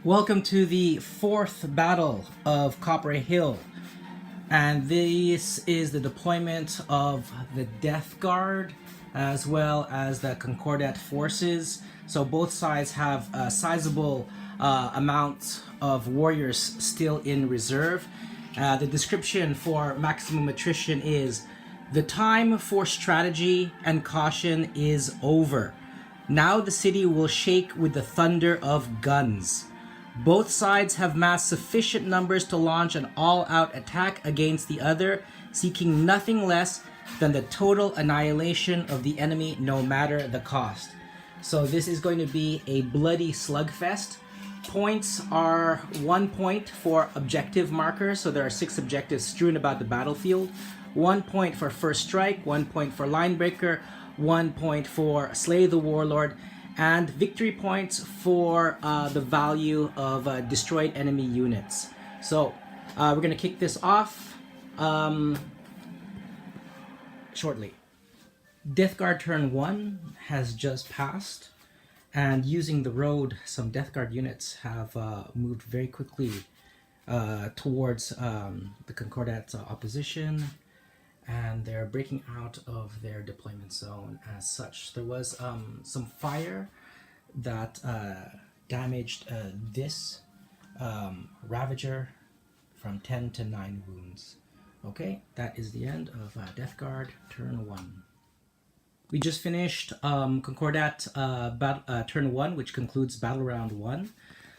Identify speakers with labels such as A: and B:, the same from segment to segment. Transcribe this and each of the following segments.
A: Welcome to the fourth battle of Copper Hill, and this is the deployment of the Death Guard as well as the Concordat forces. So both sides have a sizable amount of warriors still in reserve. The description for maximum attrition is: the time for strategy and caution is over. Now the city will shake with the thunder of guns. Both sides have massed sufficient numbers to launch an all-out attack against the other, seeking nothing less than the total annihilation of the enemy, no matter the cost. So this is going to be a bloody slugfest. Points are 1 point for objective markers, so there are 6 objectives strewn about the battlefield. 1 point for first strike, 1 point for line breaker, 1 point for slay the warlord, and victory points for the value of destroyed enemy units. So we're going to kick this off shortly. Death Guard turn 1 has just passed, and using the road, some Death Guard units have moved very quickly towards the Concordat opposition, and they're breaking out of their deployment zone as such. There was some fire that damaged this Ravager from 10 to 9 wounds. Okay, that is the end of Death Guard turn 1. We just finished Concordat turn 1, which concludes battle round 1.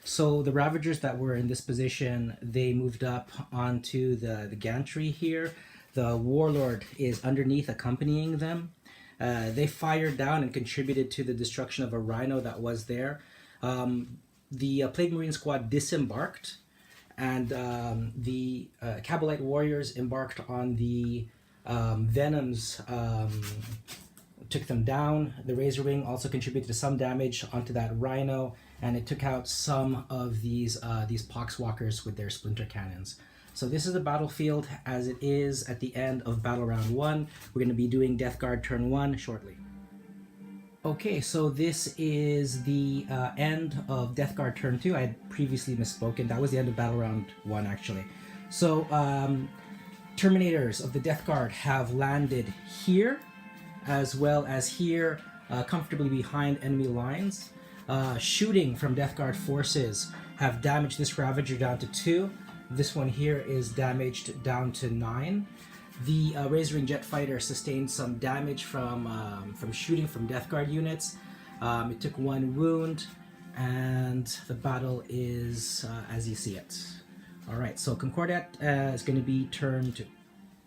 A: So the Ravagers that were in this position, they moved up onto the gantry here. The warlord is underneath accompanying them. They fired down and contributed to the destruction of a rhino that was there. The Plague Marine squad disembarked, and the Cabalite warriors embarked on the Venoms, took them down. The Razor Wing also contributed to some damage onto that rhino, and it took out some of these poxwalkers with their splinter cannons. So this is the battlefield as it is at the end of battle round 1. We're going to be doing Death Guard turn 1 shortly. Okay, so this is the end of Death Guard turn 2. I had previously misspoken. That was the end of battle round 1 actually. So Terminators of the Death Guard have landed here as well as here, comfortably behind enemy lines. Shooting from Death Guard forces have damaged this Ravager down to 2. This one here is damaged down to 9. The Razoring Jet Fighter sustained some damage from shooting from Death Guard units. It took 1 wound, and the battle is as you see it. Alright, so Concordat is going to be turn 2.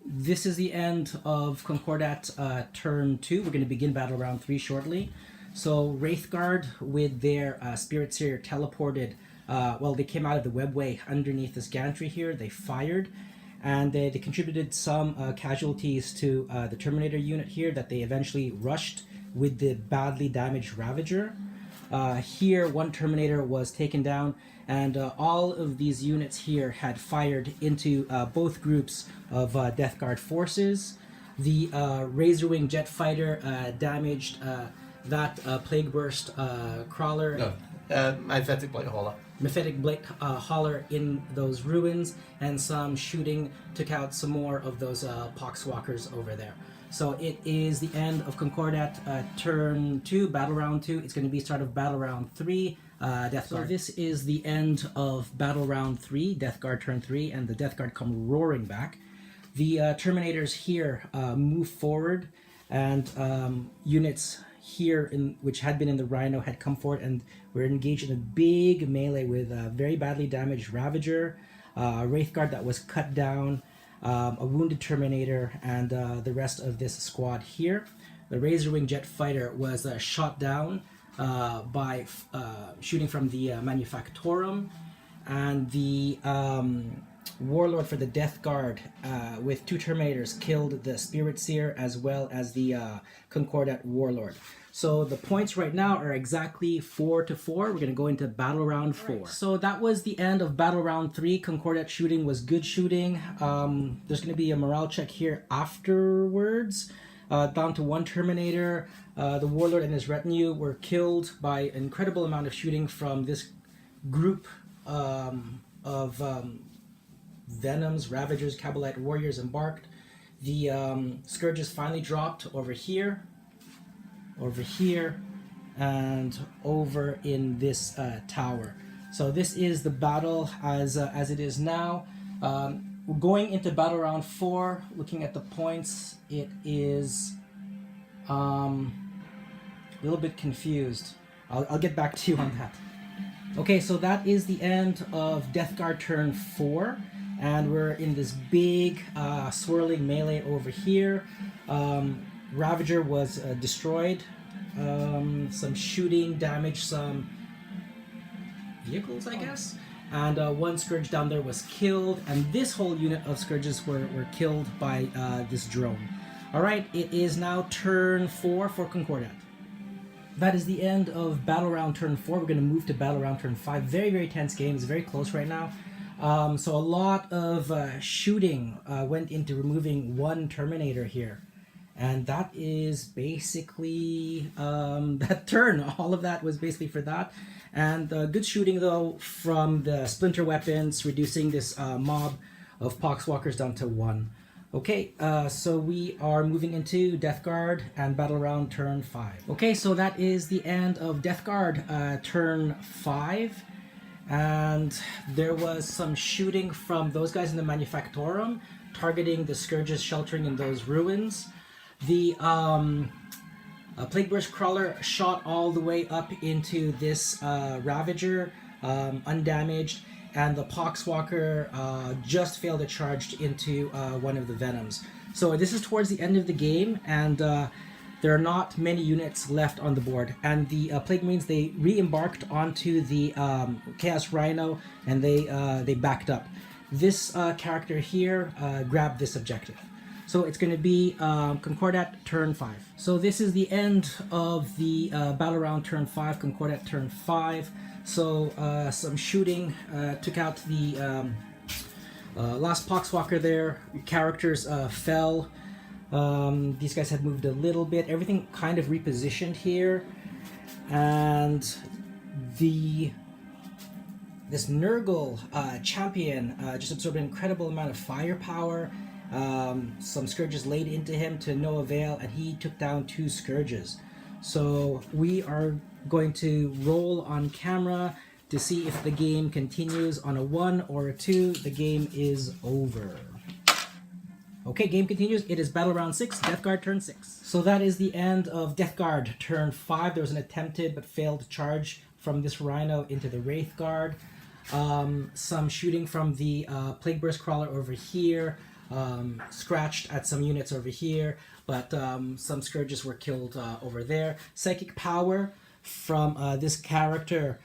A: This is the end of Concordat turn 2. We're going to begin battle round 3 shortly. So Wraithguard with their Spirit Seer teleported. They came out of the webway underneath this gantry here. They fired, and they contributed some casualties to the Terminator unit here that they eventually rushed with the badly damaged Ravager. Here, 1 Terminator was taken down, and all of these units here had fired into both groups of Death Guard forces. The Razor Wing Jet Fighter damaged that Plague Burst crawler.
B: No, Mephitic Blade Hauler.
A: Mephitic Blade Hauler in those ruins, and some shooting took out some more of those poxwalkers over there. So it is the end of Concordat turn 2, battle round 2. It's going to be start of battle round 3, Death Guard. So this is the end of battle round 3, Death Guard turn 3, and the Death Guard come roaring back. The Terminators here move forward, and units here which had been in the Rhino had come forward, and we're engaged in a big melee with a very badly damaged Ravager, a Wraithguard that was cut down, a wounded Terminator, and the rest of this squad here. The Razor Wing Jet Fighter was shot down by shooting from the Manufactorum, and the Warlord for the Death Guard with 2 Terminators killed the Spirit Seer as well as the Concordat Warlord. So the points right now are exactly 4-4. We're going to go into battle round 4. Right. So that was the end of battle round 3. Concordat shooting was good shooting. There's going to be a morale check here afterwards. Down to 1 Terminator. The Warlord and his retinue were killed by an incredible amount of shooting from this group Venoms, Ravagers, Cabalite Warriors embarked. The Scourges finally dropped over here, and over in this tower. So this is the battle as it is now. We're going into battle round 4. Looking at the points, it is a little bit confused. I'll get back to you on that. Okay, so that is the end of Death Guard turn 4. And we're in this big swirling melee over here. Ravager was destroyed. Some shooting damage, some vehicles, I guess. And one Scourge down there was killed. And this whole unit of Scourges were killed by this drone. Alright, it is now turn 4 for Concordat. That is the end of battle round turn 4. We're going to move to battle round turn 5. Very, very tense game. It's very close right now. So a lot of shooting went into removing one Terminator here. And that is basically that turn. All of that was basically for that. And good shooting, though, from the splinter weapons, reducing this mob of Poxwalkers down to 1. Okay, so we are moving into Death Guard and Battle Round turn 5. Okay, so that is the end of Death Guard turn 5. And there was some shooting from those guys in the Manufactorum, targeting the Scourges sheltering in those ruins. The Plague Burst Crawler shot all the way up into this Ravager, undamaged, and the Poxwalker just failed to charge into one of the Venoms. So this is towards the end of the game, and there are not many units left on the board. And the Plague Marines, they re-embarked onto the Chaos Rhino, and they backed up. This character here grabbed this objective. So it's going to be Concordat turn 5. So this is the end of the battle round turn 5, Concordat turn 5. So some shooting took out the last Poxwalker there. Characters fell. These guys had moved a little bit. Everything kind of repositioned here. And this Nurgle champion just absorbed an incredible amount of firepower. Some Scourges laid into him to no avail, and he took down 2 Scourges. So we are going to roll on camera to see if the game continues. On a 1 or a 2, the game is over. Okay, game continues. It is Battle Round 6, Death Guard turn 6. So that is the end of Death Guard turn 5. There was an attempted but failed charge from this Rhino into the Wraith Guard. Some shooting from the Plague Burst Crawler over here. Scratched at some units over here, but some Scourges were killed over there. Psychic Power from this character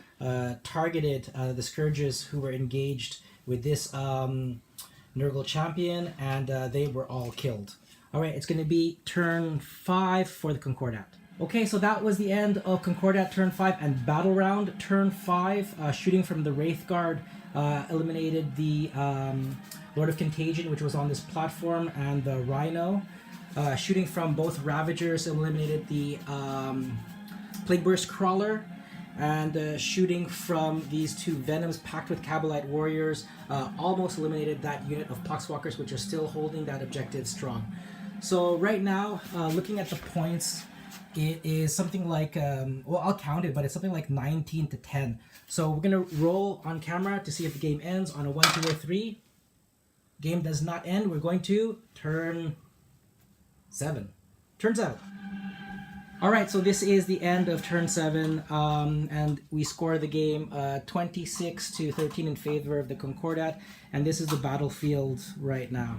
A: targeted the Scourges who were engaged with this Nurgle champion, and they were all killed. Alright, it's going to be turn 5 for the Concordat. Okay, so that was the end of Concordat turn 5 and Battle Round turn 5. Shooting from the Wraith Guard eliminated the Lord of Contagion, which was on this platform, and the Rhino. Shooting from both Ravagers eliminated the Plague Burst Crawler, and shooting from these 2 Venoms packed with Cabalite Warriors almost eliminated that unit of Poxwalkers, which are still holding that objective strong. So right now, looking at the points, it is something like, well, I'll count it, but it's something like 19 to 10. So we're going to roll on camera to see if the game ends on a 1, 2, or 3. Game does not end. We're going to turn 7. Turn 7. Alright, so this is the end of turn 7, and we score the game 26 to 13 in favor of the Concordat, and this is the battlefield right now.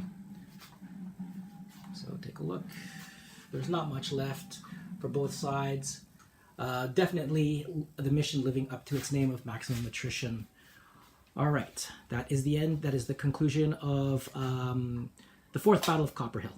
A: So take a look. There's not much left for both sides. Definitely the mission living up to its name of maximum attrition. Alright, that is the end. That is the conclusion of the 4th Battle of Copperhill.